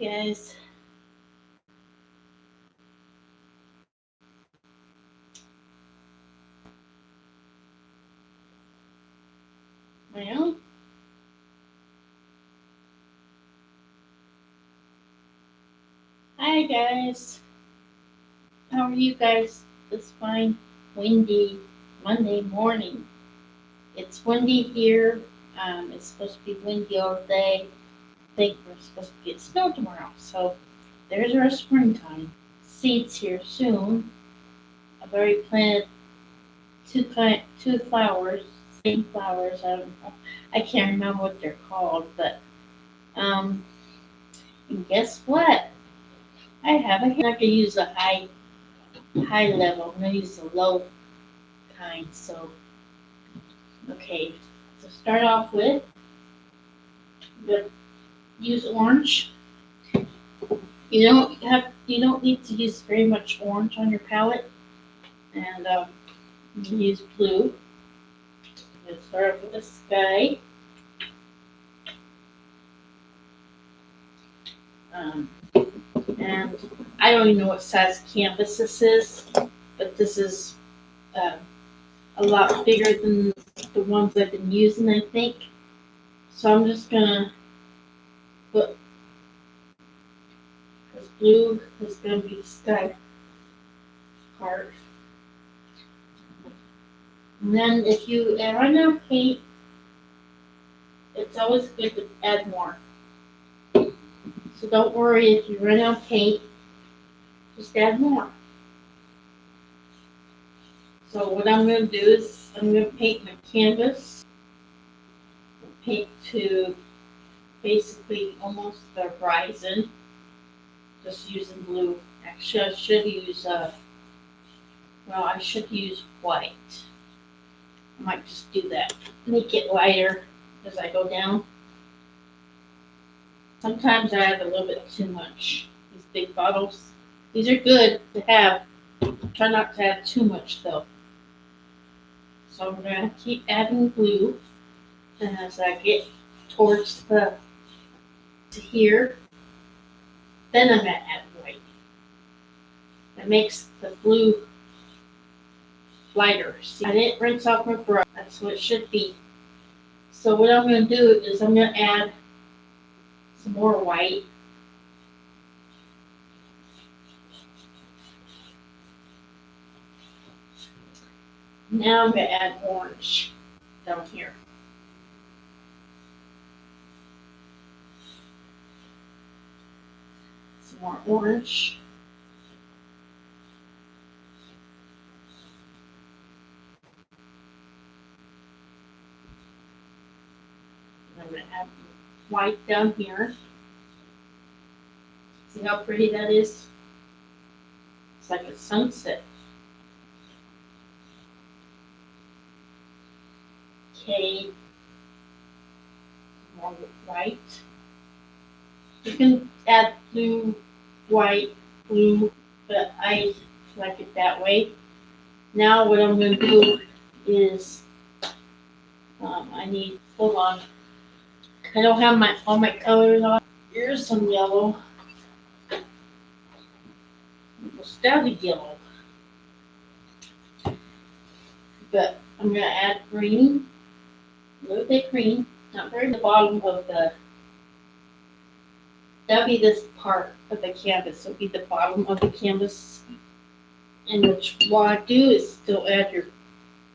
guys. Well, hi guys. How are you guys this fine, windy Monday morning? It's windy here. It's supposed to be windy all day. I think we're supposed to get snow tomorrow. So there's our springtime. Seeds here soon. I've already planted two flowers, same flowers. I don't know. I can't remember what they're called, but um, and guess what? I have a. I'm not gonna use a high level. I'm gonna use the low kind. So okay, to start off with, I'm gonna use orange. You don't need to use very much orange on your palette, and use blue. Let's start off with the sky. Um, and I don't even know what size canvas this is, but this is uh, a lot bigger than the ones I've been using, I think. So I'm just gonna put this blue is gonna be the sky part. And then if you run out of paint, it's always good to add more. So don't worry if you run out of paint, just add more. So what I'm gonna do is I'm gonna paint my canvas. Paint to basically almost the horizon. Just using blue. Actually, I should use I should use white. I might just do that. Make it lighter as I go down. Sometimes I add a little bit too much. These big bottles. These are good to have. Try not to add too much though. So I'm gonna keep adding blue. And as I get towards to here, then I'm gonna add white. It makes the blue lighter. See, I didn't rinse off my brush. That's what it should be. So what I'm going to do is I'm going to add some more white. Now I'm going to add orange down here. Some more orange. I'm going to add white down here. See how pretty that is? It's like a sunset. Okay. More white. You can add blue, white, blue, but I like it that way. Now what I'm going to do is hold on. I don't have all my colors on. Here's some yellow. Just add the yellow. But I'm going to add green. A little bit green. Not very the bottom of that'll be this part of the canvas. It'll be the bottom of the canvas. And what I do is still add your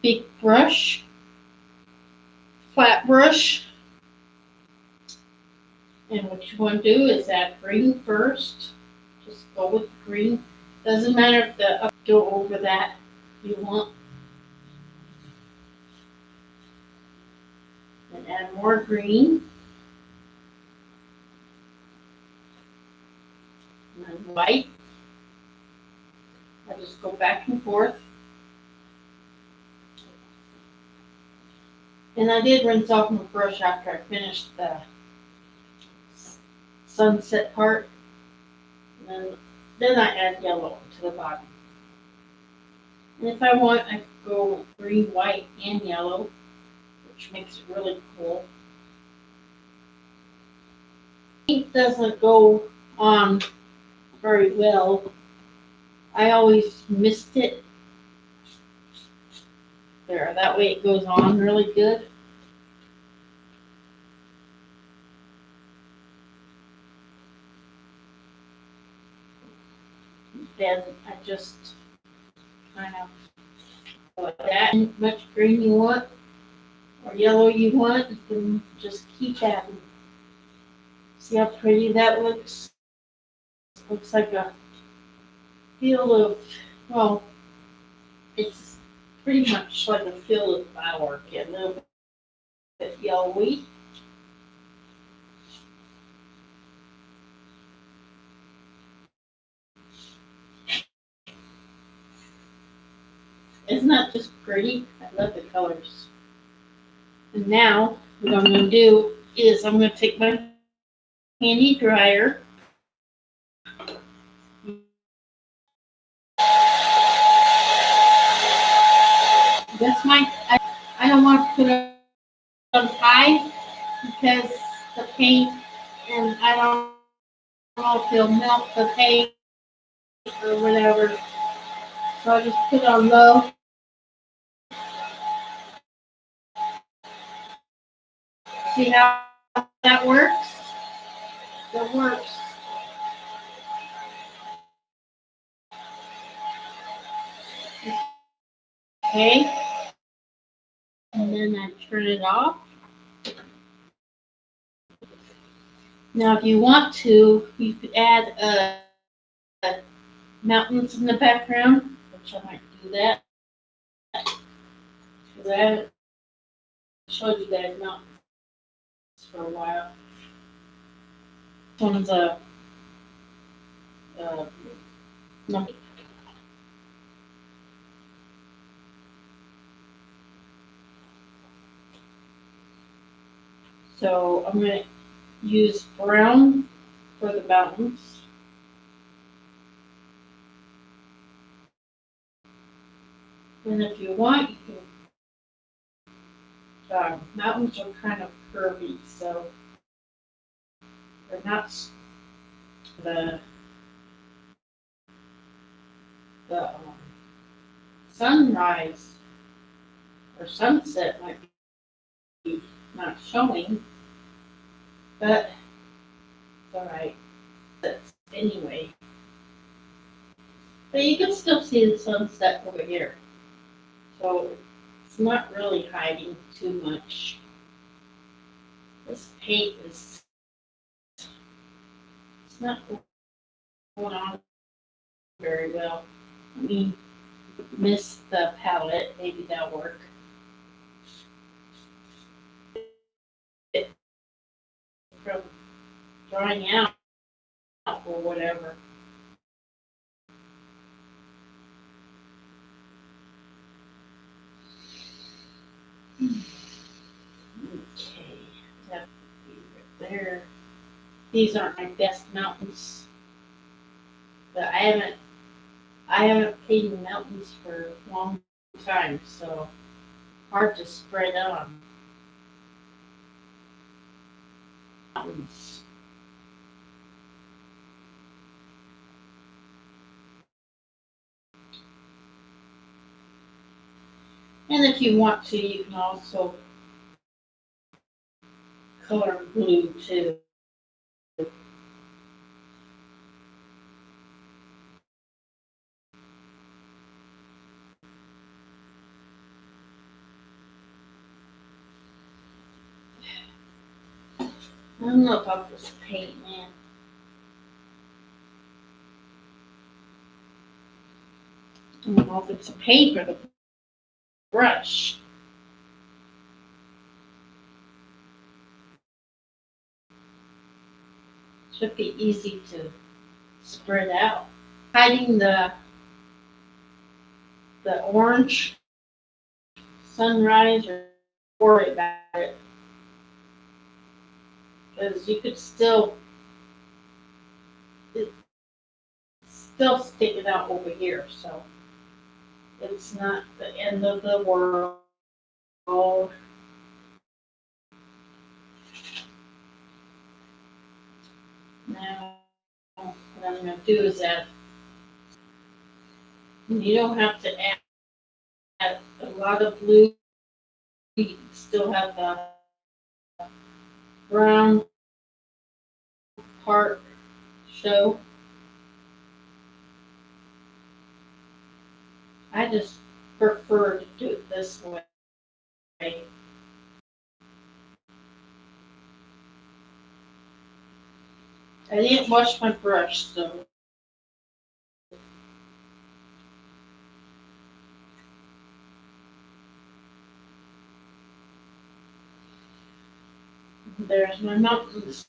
big brush, flat brush. And what you want to do is add green first. Just go with green. Doesn't matter if go over that you want. And add more green. And then white. I just go back and forth. And I did rinse off my brush after I finished the sunset part. And then I add yellow to the bottom. And if I want, I could go green, white, and yellow, which makes it really cool. Paint doesn't go on very well. I always missed it. There, that way it goes on really good. Then I just kind of put that and much green you want or yellow you want, you can just keep adding. See how pretty that looks? Looks like a field of, well, it's pretty much like a field of flower, get a little bit yellowy. Isn't that just pretty? I love the colors. And now, what I'm going to do is I'm going to take my handy dryer. That's my, I don't want to put it on high because the paint, and I don't know if it'll melt the paint or whatever. So I just put it on low. See how that works? It works. Okay. And then I turn it off. Now, if you want to, you could add mountains in the background, which I might do that. Because I haven't showed you guys mountains for a while. This one's a no. So I'm going to use brown for the mountains. And if you want, you can. Mountains are kind of curvy, so they're not the the sunrise or sunset might be not showing, but it's all right. But anyway, but you can still see the sunset over here, so it's not really hiding too much. This paint is it's not going on very well. Let me miss the palette. Maybe that'll work. It from drying out or whatever. Okay, that would be right there. These aren't my best mountains, but I haven't painted mountains for a long time, so hard to spread on mountains. And if you want to, you can also color blue too. I don't know about this paint, man. I don't know if it's a paint or the brush. Should be easy to spread out. Hiding the orange sunrise or worry about it because you could still stick it out over here. So it's not the end of the world. Now I'm gonna do is add. You don't have to add a lot of blue. You can still have the brown part show. I just prefer to do it this way. I didn't wash my brush, so there's my mountains.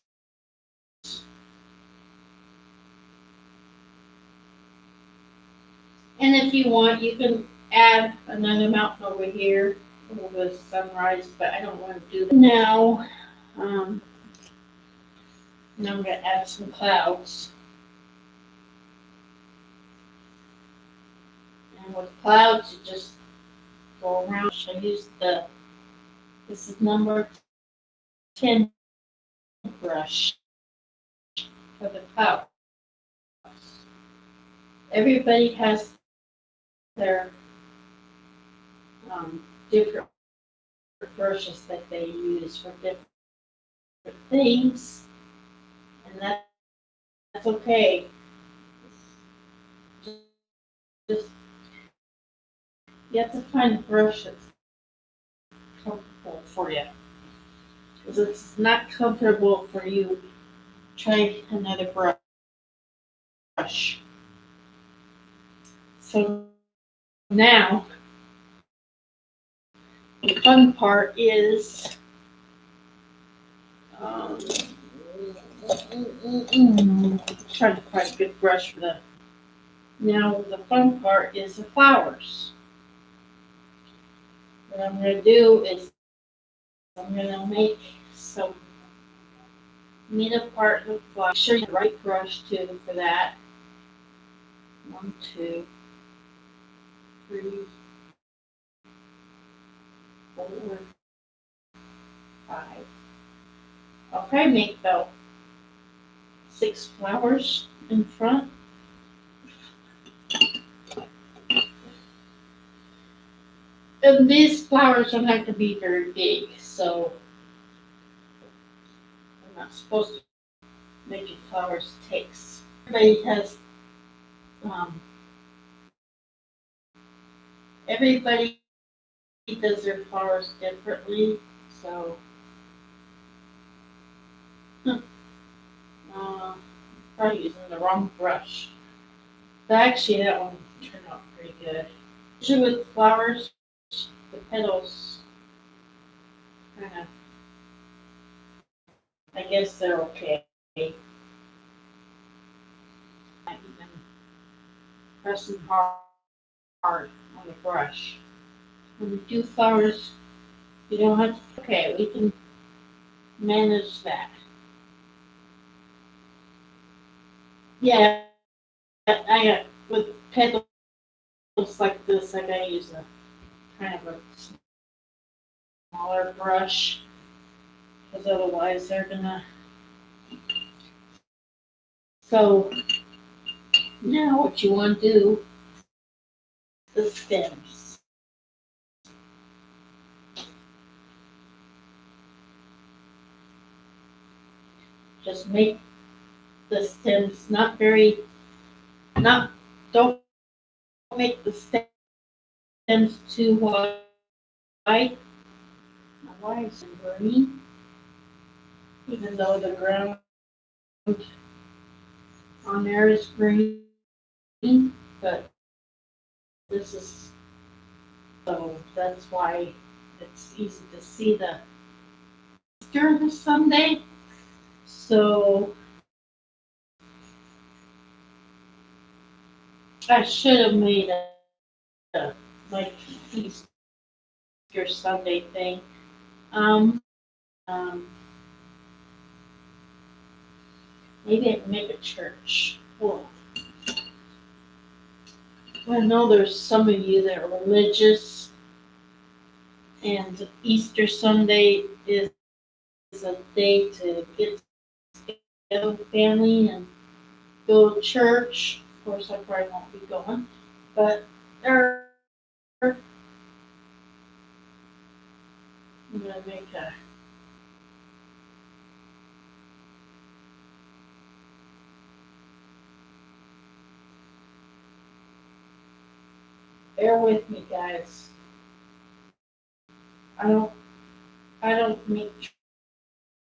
And if you want, you can add another mountain over here over the sunrise, but I don't want to do that now. Um, now I'm going to add some clouds. And with clouds, you just go around. I use this is number 10 brush for the clouds. Everybody has their different brushes that they use for different things, and that's okay. Just you have to find a brush that's comfortable for you. Because it's not comfortable for you, try another brush. So now the fun part is trying to find a good brush for the. Now the fun part is the flowers. What I'm going to do is I'm going to make some middle part of the flower. Make sure you have the right brush too for that. 1, 2, 3, 4, 5. Okay, make about 6 flowers in front. And these flowers don't have to be very big, so I'm not supposed to make flowers takes. Everybody has everybody does their flowers differently, so probably using the wrong brush. But actually, that one turned out pretty good. Usually with flowers, the petals kind of, I guess they're okay. I even pressing hard on the brush. When you do flowers, you don't have to. Okay, we can manage that. Yeah, I got with petals like this. I gotta use a kind of a smaller brush because otherwise they're gonna. So now what you want to do is the stems. Just make the stems not very, not, don't make the stems too wide. Why is it green? Even though the ground on there is green, but this is, so that's why it's easy to see the during the Sunday. So I should have made a like Easter Sunday thing. Um, um, maybe I can make a church. Well, I know there's some of you that are religious, and Easter Sunday is a day to get together with family and go to church. Of course, I probably won't be going, but there, I'm gonna make a. Bear with me, guys. I don't, I don't make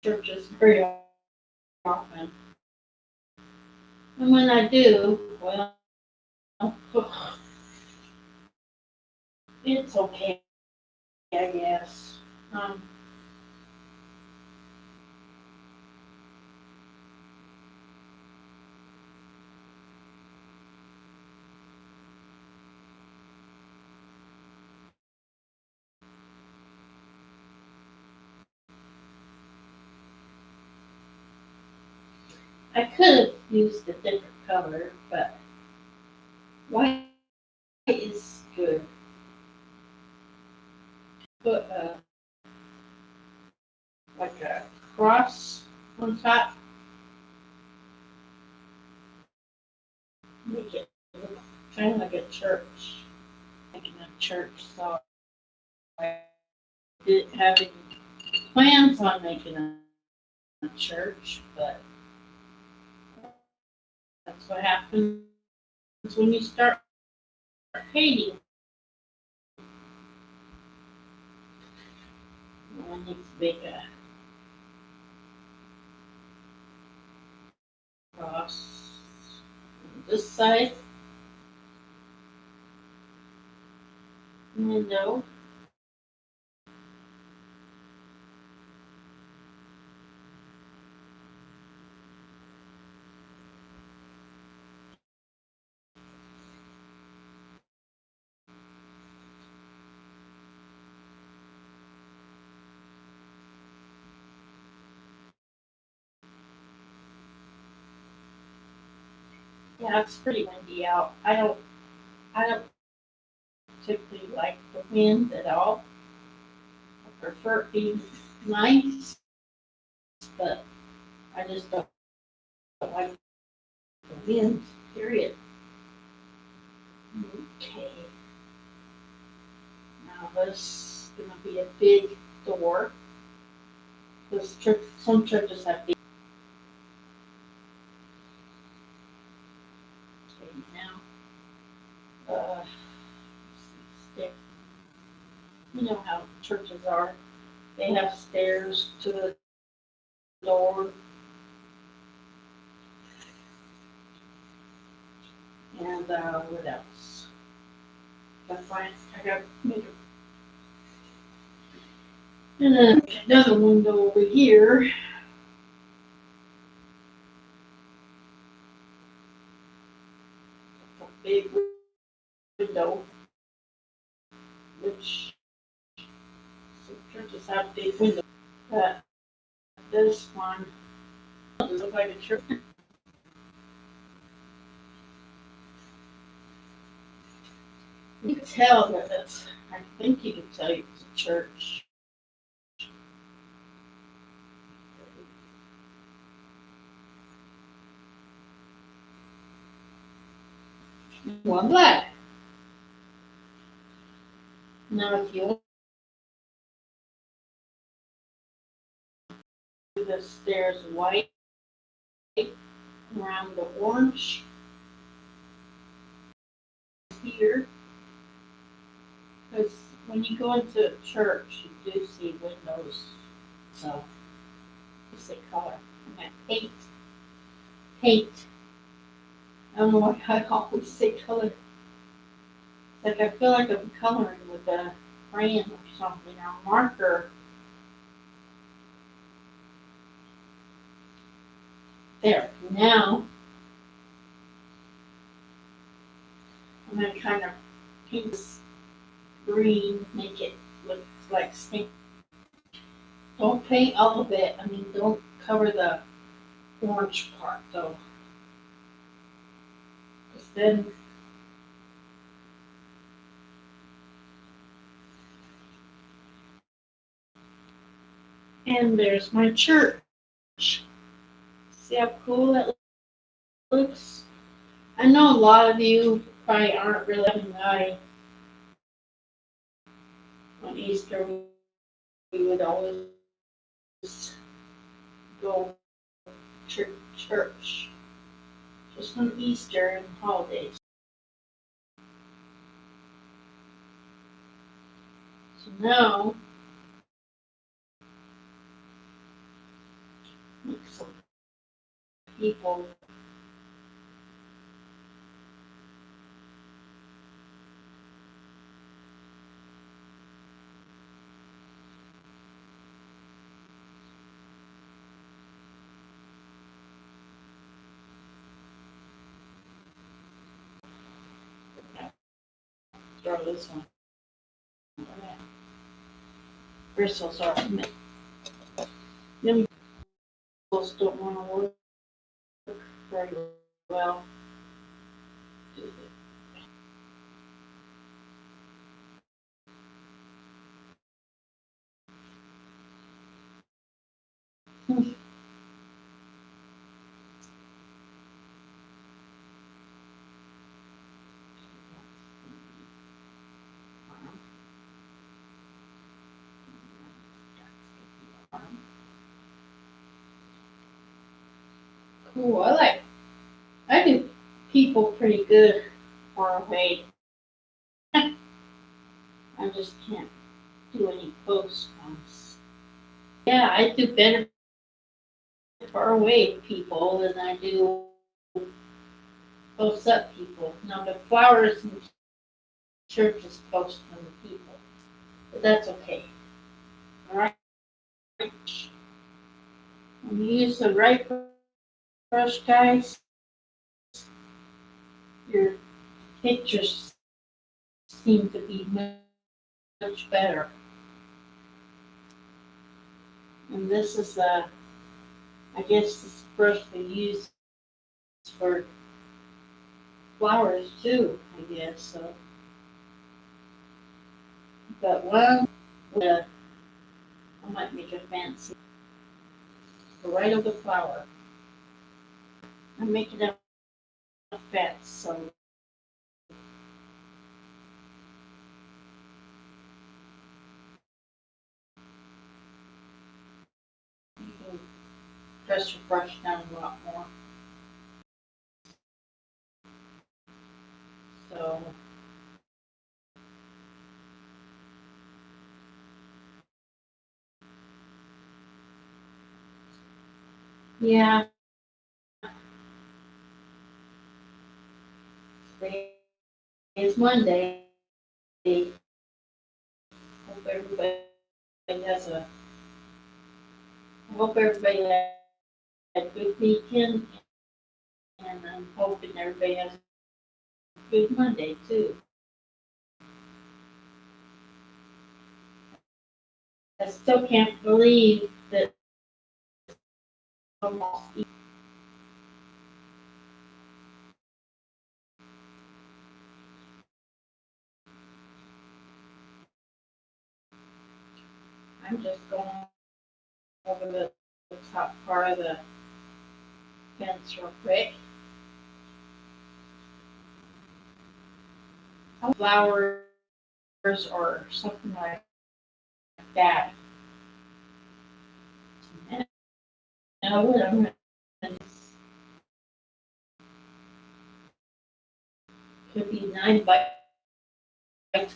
churches very often, and when I do, well, it's okay, I guess. Um, I could have used a different color, but white is good. Put like a cross on top, make it look kind of like a church, making a church. So I didn't have any plans on making a church, but that's what happens when you start painting. I need to make a cross on this side window. Yeah, it's pretty windy out. I don't particularly like the wind at all. I prefer it being nice, but I just don't like the wind, period. Okay, now this is gonna be a big door. This church, some churches have big. Okay, now, stick. You know how churches are. They have stairs to the door, and what else? I got make and then another window over here. A big window, which some churches have big windows. But this one doesn't look like a church. You can tell that it's. I think you can tell it's a church. One black. Now, if you do the stairs white around the orange here, because when you go into a church, you do see windows. So, you say color. And that paint. Paint. I don't know why I always say color. It's like I feel like I'm coloring with a crayon or something, or a marker. There. Now, I'm going to kind of paint this green, make it look like snake. Don't paint all of it. I mean, don't cover the orange part though. Because then, and there's my church. See how cool that acrylics. I know a lot of you probably aren't really an eye. On Easter, we would always go to church just on Easter and holidays. So now, some people throw this one. Bristles are young bristles don't want to work very well. Cool. I do people pretty good far away. I just can't do any close ones. Yeah, I do better far away people than I do close up people. Now the flowers in church is close from the people, but that's okay. All right. When you use the right brush, guys, your pictures seem to be much better. And this is I guess this brush we use for flowers too, I guess. So, but one, I might make a fancy right of the flower. I'm making it fat, so you can press your brush down a lot more. So, yeah, today is Monday. Hope everybody has a hope everybody had a good weekend, and I'm hoping everybody has a good Monday too. I still can't believe that almost. I'm just going over the top part of the fence real quick. Flowers or something like that. And now what I'm gonna could be 9 by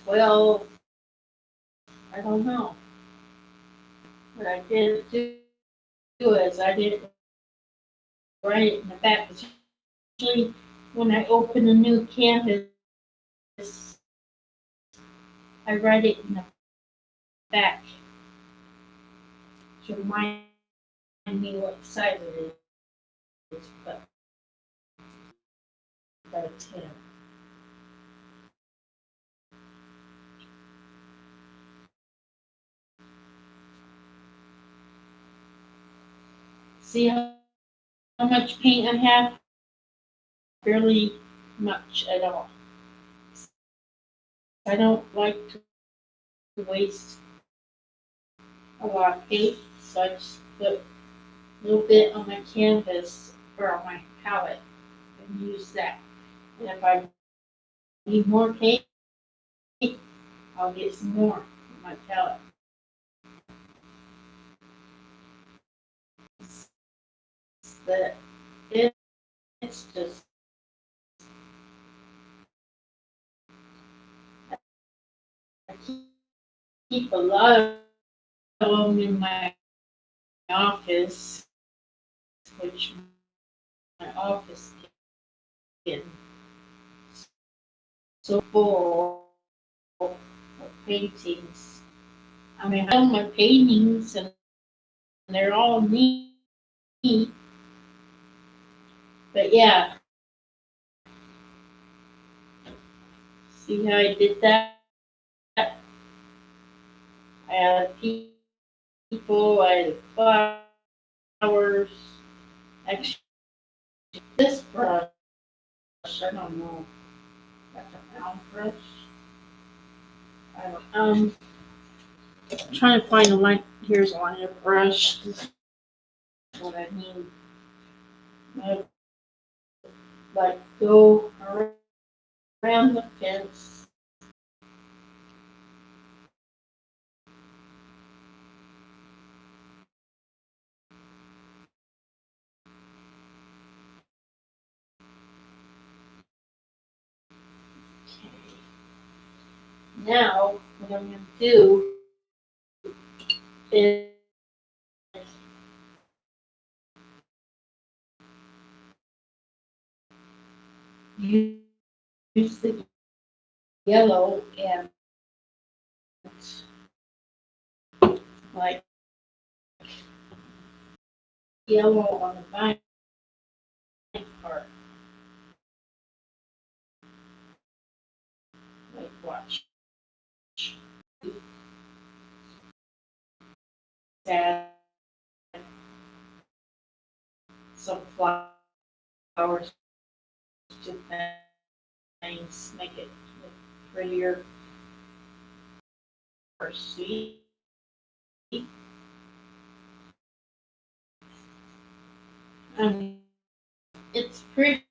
12. I don't know. What I did do is I didn't write it in the back. Usually when I open a new canvas, I write it in the back to remind me what size it is. But it's here. See how much paint I have? Barely much at all. I don't like to waste a lot of paint, so I just put a little bit on my canvas or on my palette. and use that. And if I need more paint, I'll get some more on my palette. That it's just I keep a lot of them in my office, which my office can so full of paintings. I mean, I have my paintings and they're all neat, but yeah, see how I did that? I had people, I had flowers. Actually, this brush, I don't know, that's a round brush. I don't, I'm trying to find the line. Here's one, a brush. This is what I mean. I like go around the fence. Okay. Now, what I'm going to do is use the yellow and like yellow on the vine part. Like watch. Add some flowers to things, make it look prettier or sweet. Um, it's pretty,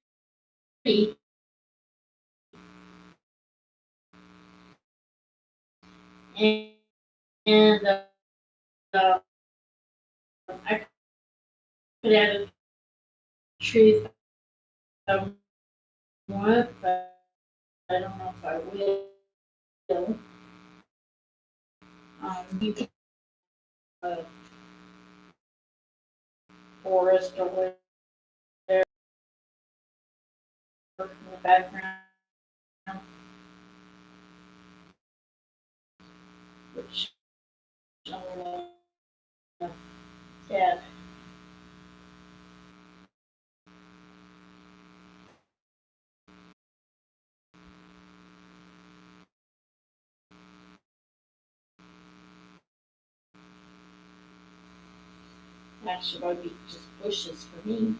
and, and I could add a tree if I want, but I don't know if I will. You can forest or whatever in the background, which I'm gonna add. Actually, might be just bushes for me.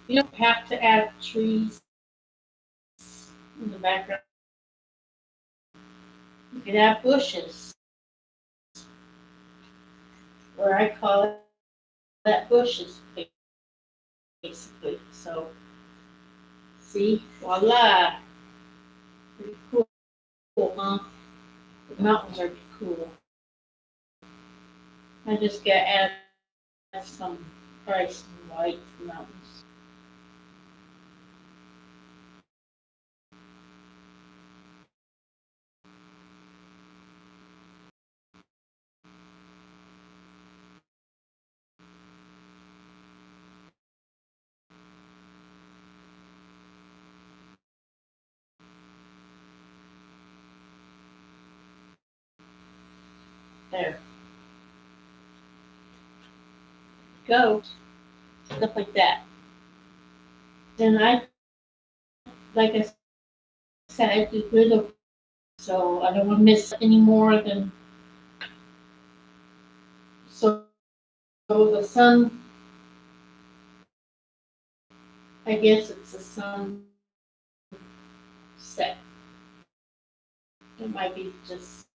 You don't have to add trees in the background. You can add bushes, or I call that bushes basically. So, see, voila, pretty cool, huh? The mountains are cool. I just gotta add some price and white mountains. There, go, stuff like that. Then I, like I said, I do little, so I don't want to miss any more than so. So the sun, I guess it's the sunset. It might be just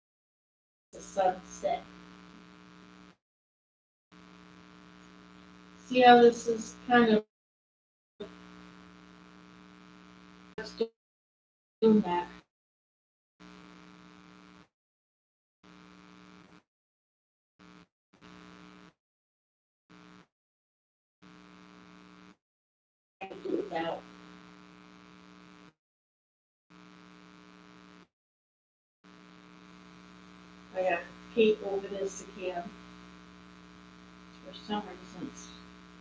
the sunset. See how this is kind of doing that. I can do without. I got Kate over this again. For some reason, it's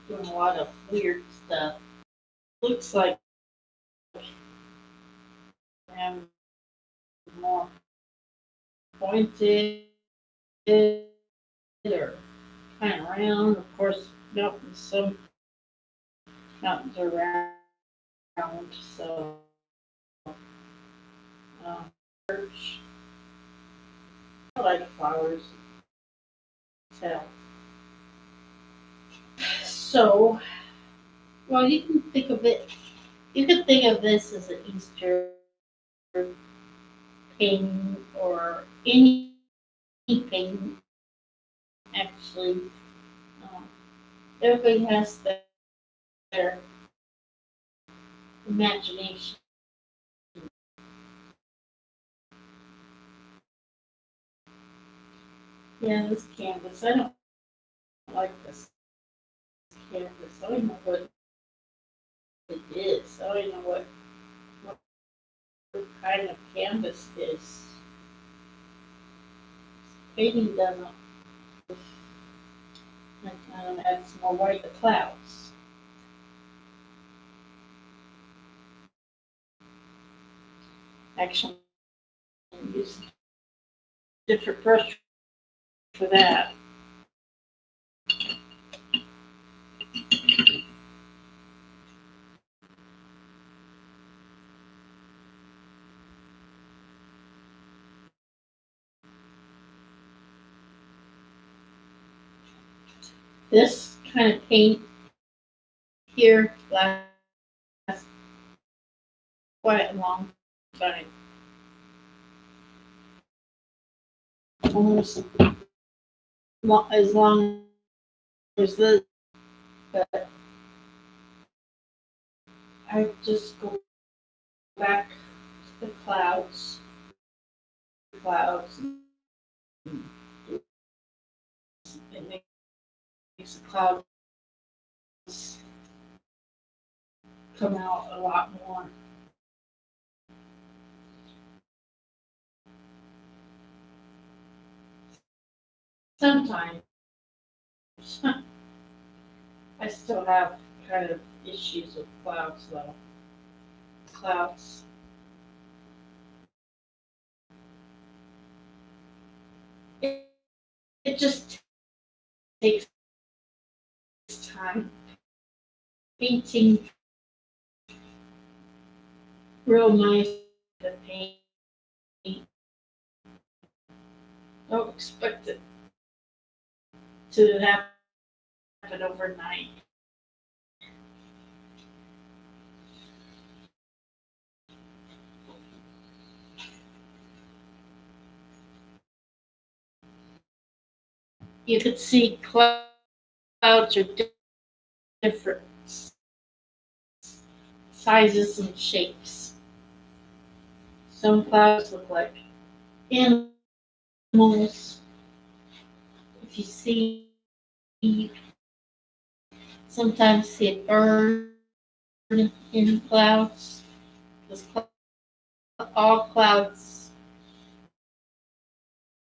doing a lot of weird stuff. Looks like I'm more pointed or kind of round. Of course, some mountains are round, so church. I like flowers. So, so, well, you can think of it. You could think of this as an Easter painting or any painting. Actually, um, everybody has their imagination. Yeah, this canvas. I don't like this canvas. I don't know what it is. I don't know what kind of canvas it is. Painting doesn't. I kind of add some more white to clouds. Actually, I'm using different brush for that. This kind of paint here lasts quite a long time. Almost as long as this, but I just go back to the clouds, it makes the clouds come out a lot more. Sometimes I still have kind of issues with clouds though. Clouds, it, it just takes time. Painting real nice to paint. Don't expect it to happen overnight. You could see clouds are different sizes and shapes. Some clouds look like animals. If you see, sometimes see a bird in clouds. Because all clouds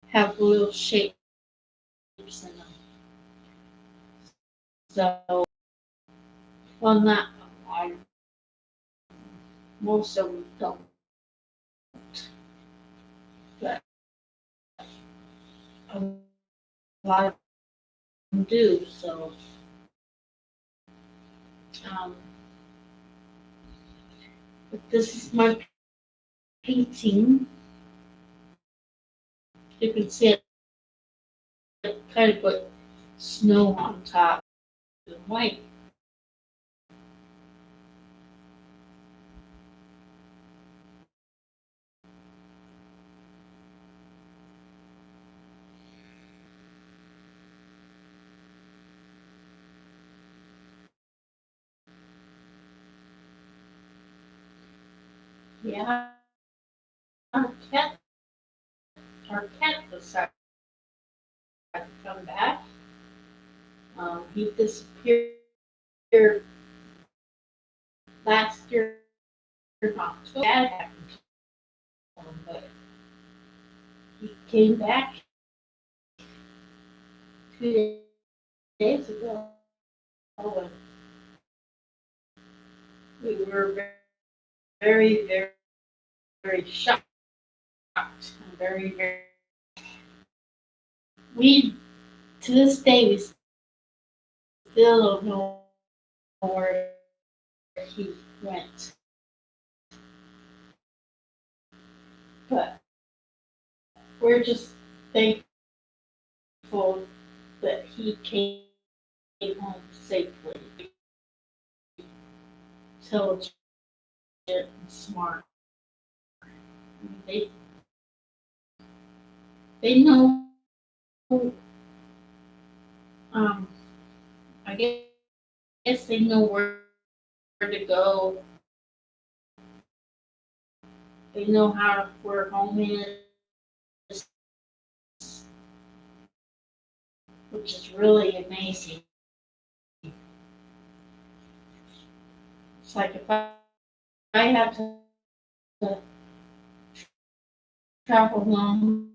have little shapes in them. So, well, not all, most of them don't, but a lot of them do. So, um, but this is my painting. You can see it kind of put snow on top and white. Yeah, our cat, our cat decided to come back. He disappeared last year in October. That happened to him, but he came back 2 days ago, and we were very, very, very shocked. Very, very. We to this day we still don't know where he went, but we're just thankful that he came home safely, intelligent and smart. They know. Um, I guess they know where to go. They know where home is, which is really amazing. It's like if I have to travel long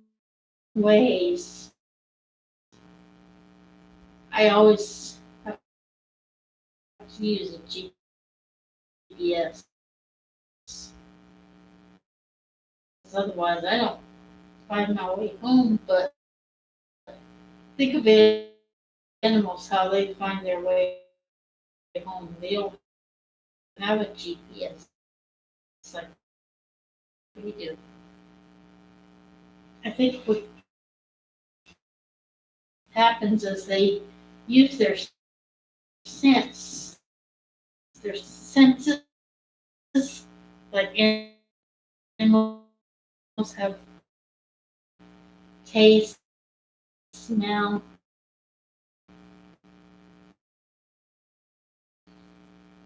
ways, I always have to use a GPS. Otherwise, I don't find my way home. But think of animals, how they find their way home. They don't have a GPS like we do. I think what happens is they use sense, their senses, like animals have taste, smell,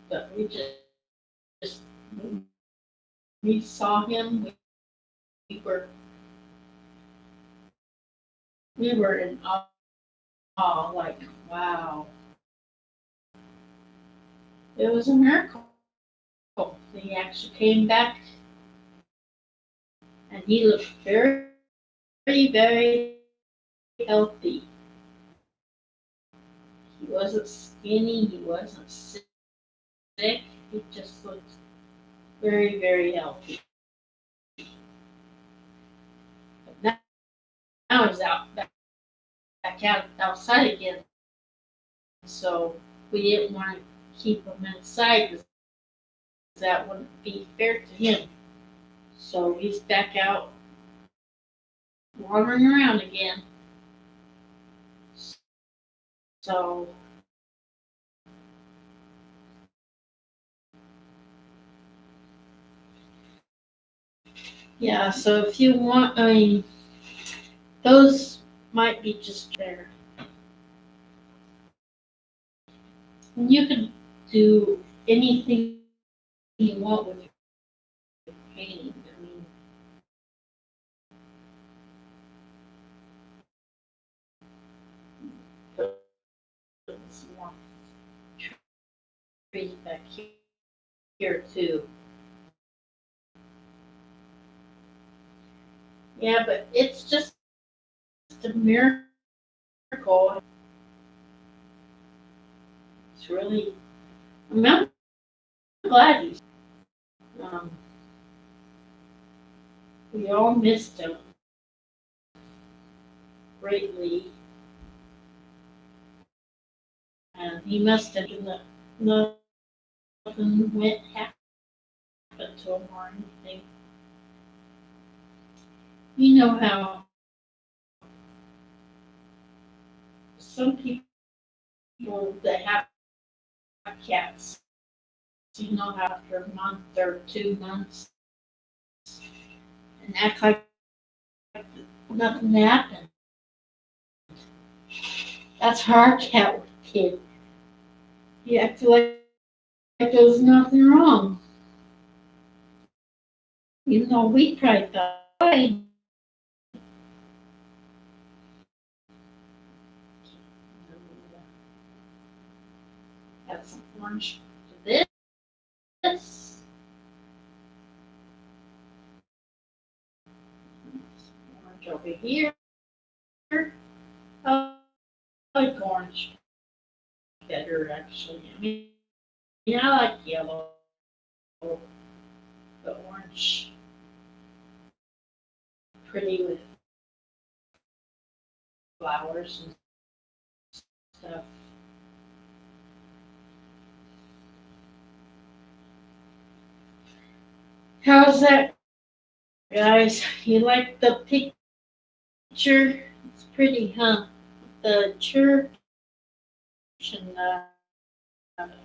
but just when we saw him, we were we were in awe, like wow, it was a miracle. He actually came back, and he looked very, very, very healthy. He wasn't skinny. He wasn't sick. He just looked very, very healthy. But now he's back out outside again. So we didn't want to keep him inside because that wouldn't be fair to him. So he's back out wandering around again. So yeah, so if you want, I mean, those might be just there. And you can do anything you want with your painting. I mean, put some more trees back here too. Yeah, but it's just a miracle. It's really, I'm glad he's, um, we all missed him greatly, and he must have done nothing went happened to him or anything. You know how some people that have cats, you know, after a month or 2 months, and act like nothing happened. That's how our cat kid. He acted like there was nothing wrong. We tried to hide. Add some orange to this. Orange over here. I like orange better actually. I like yellow, but orange pretty with flowers and stuff. How's that, guys? You like the picture? It's pretty, huh? The church and